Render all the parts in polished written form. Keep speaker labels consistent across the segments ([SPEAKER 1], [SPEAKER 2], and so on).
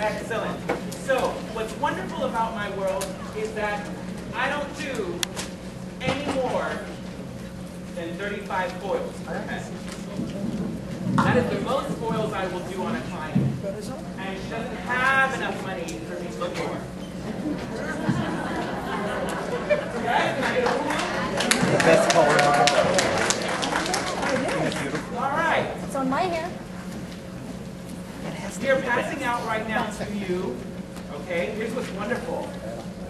[SPEAKER 1] Excellent. So, what's wonderful about my world is that I don't do any more than 35 foils per test. That is the most foils I will do on a client. And she doesn't have enough money for me to look for. Guys, can I get a foil?
[SPEAKER 2] The best color.
[SPEAKER 1] All right.
[SPEAKER 3] It's on my hair.
[SPEAKER 1] We are passing out right now to you. Okay, here's what's wonderful.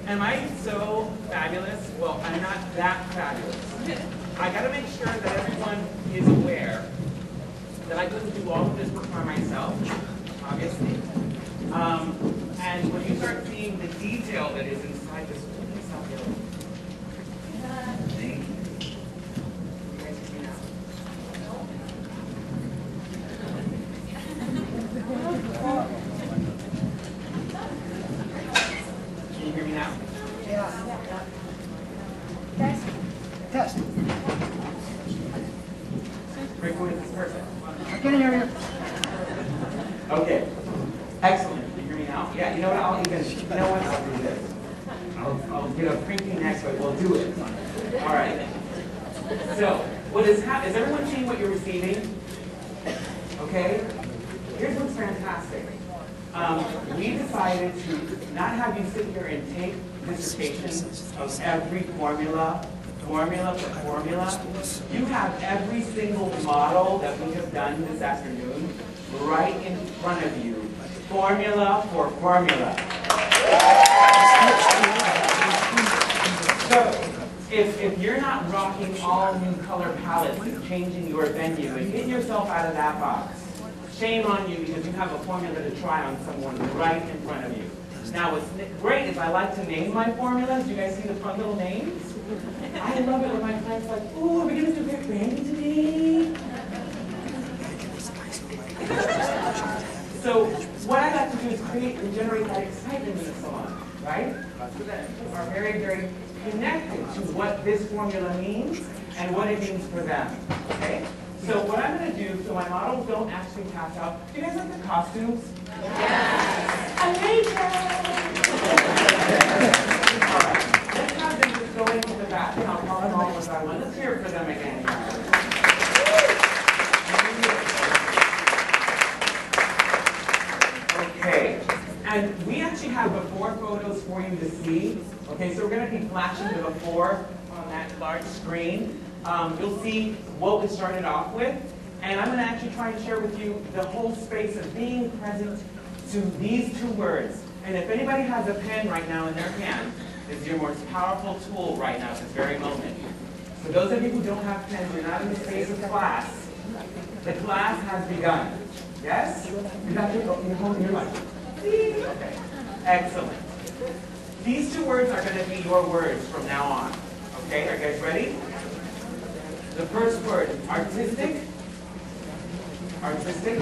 [SPEAKER 1] Am I so fabulous? Well, I'm not that fabulous. I got to make sure that everyone is aware that I couldn't do all of this work by myself, obviously. And when you start seeing the detail that is inside this, thank you. You guys hear me now? Can you hear me now?
[SPEAKER 2] Yeah.
[SPEAKER 3] Test.
[SPEAKER 2] Test.
[SPEAKER 1] Great point. This is perfect.
[SPEAKER 2] I can't hear you.
[SPEAKER 1] Okay. Excellent. Can you hear me now? Yeah. You know what? I'll do this. I'll get a prinking next, but we'll do it. All right. So, what is everyone seeing what you're receiving? Okay. Here's what's fantastic. We decided to not have you sit here and take dissertations of every formula for formula. You have every single model that we have done this afternoon right in front of you, formula for formula. So, if you're not rocking all new color palettes and changing your venue and getting yourself out of that box, shame on you because you have a formula to try on someone right in front of you. Now what's great is I like to name my formulas. Do you guys see the fun little names? I love it when my clients are like, ooh, are we going to do Great Brandy today? So what I like to do is create and generate that excitement in the salon, right? So that people are very, very connected to what this formula means and what it means for them, okay? So what I'm going to do, so my models don't actually pass out. Do you guys like the costumes? Yes! Amazing! All right. Let's have them just go into the back and I'll call them all as I want. Let's hear it for them again. Okay. And we actually have before photos for you to see. Okay, so we're going to be flashing the before on that large screen. You'll see what we started off with, and I'm going to actually try and share with you the whole space of being present to these two words. And if anybody has a pen right now in their hand, this is your most powerful tool right now at this very moment. For those of you who don't have pens, you're not in the space of class. The class has begun. Yes? You got your home in your life. Okay. Excellent. These two words are going to be your words from now on. Okay, are you guys ready? The first word, artistic. Artistic.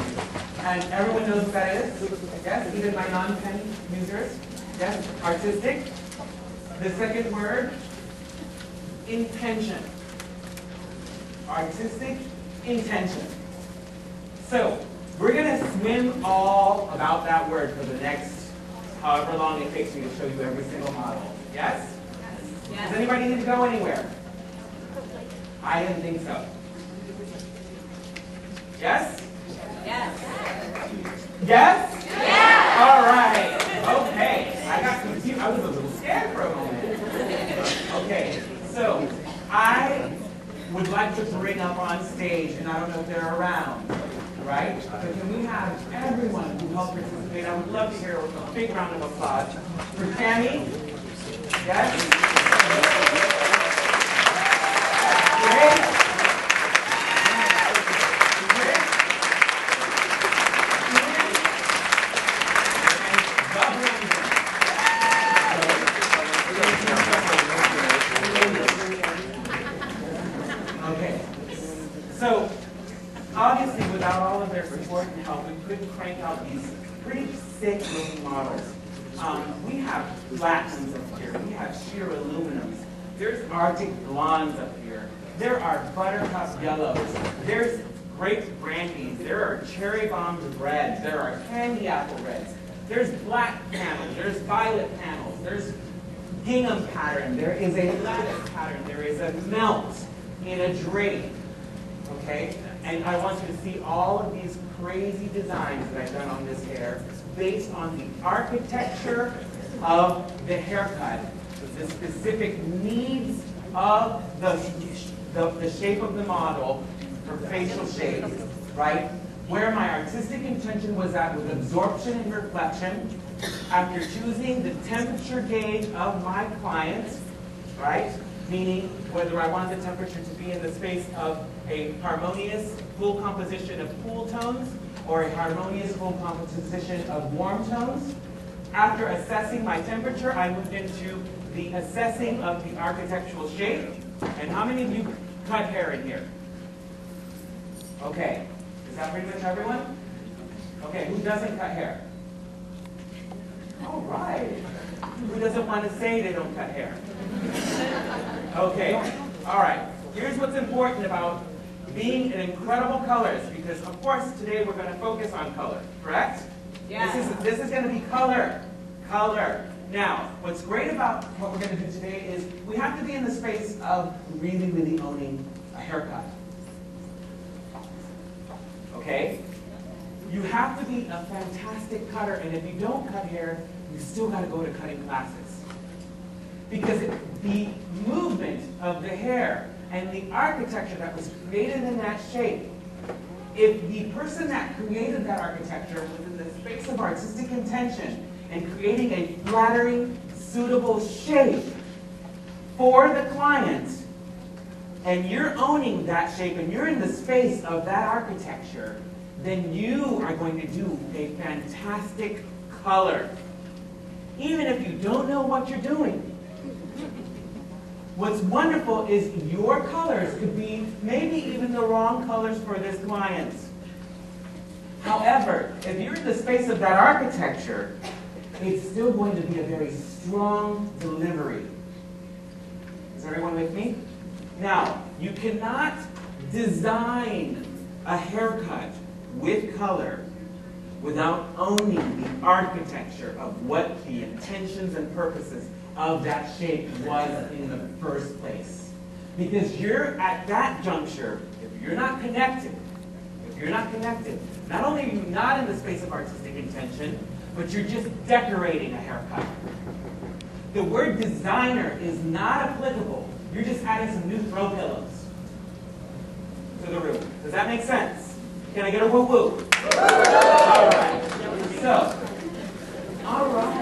[SPEAKER 1] And everyone knows what that is? Yes, even my non-pen users. Yes, artistic. The second word, intention. Artistic, intention. So, we're going to swim all about that word for the next however long it takes me to show you every single model. Yes? Yes. Does anybody need to go anywhere? I didn't think so. Yes? Yes. Yes? Yes. All right. Okay. I got confused. I was a little scared for a moment. Okay. So, I would like to bring up on stage, and I don't know if they're around, right? But can we have everyone who helped participate? I would love to hear a big round of applause for Tammy. Yes? Okay. So, obviously, without all of their support and help, we couldn't crank out these pretty sick-looking models. We have platinums up here. We have sheer aluminums. There's Arctic blondes up here. There are buttercup yellows. There's grape brandies. There are cherry bombed reds. There are candy apple reds. There's black panels, there's violet panels, there's gingham pattern, there is a lattice pattern, there is a melt in a drape, okay? And I want you to see all of these crazy designs that I've done on this hair based on the architecture of the haircut, the specific needs of the shape of the model for facial shape, right? Where my artistic intention was at with absorption and reflection, after choosing the temperature gauge of my client, right? Meaning whether I want the temperature to be in the space of a harmonious full composition of cool tones or a harmonious full composition of warm tones. After assessing my temperature, I moved into the assessing of the architectural shape. And how many of you cut hair in here? Okay. Is that pretty much everyone? Okay, who doesn't cut hair? All right. Who doesn't want to say they don't cut hair? Okay, all right. Here's what's important about being in incredible colors, because of course today we're going to focus on color, correct? Yeah. This is going to be color. Color. Now, what's great about what we're going to do today is we have to be in the space of really, really owning a haircut. Okay? You have to be a fantastic cutter, and if you don't cut hair, you still got to go to cutting classes. Because the movement of the hair and the architecture that was created in that shape, if the person that created that architecture was in the space of artistic intention and creating a flattering, suitable shape for the client, and you're owning that shape and you're in the space of that architecture, then you are going to do a fantastic color. Even if you don't know what you're doing. What's wonderful is your colors could be maybe even the wrong colors for this client. However, if you're in the space of that architecture, it's still going to be a very strong delivery. Is everyone with me? Now, you cannot design a haircut with color without owning the architecture of what the intentions and purposes of that shape was in the first place. Because you're at that juncture, if you're not connected, not only are you not in the space of artistic intention, but you're just decorating a haircut. The word designer is not applicable. You're just adding some new throw pillows to the room. Does that make sense? Can I get a woo-woo? All right. So, all right.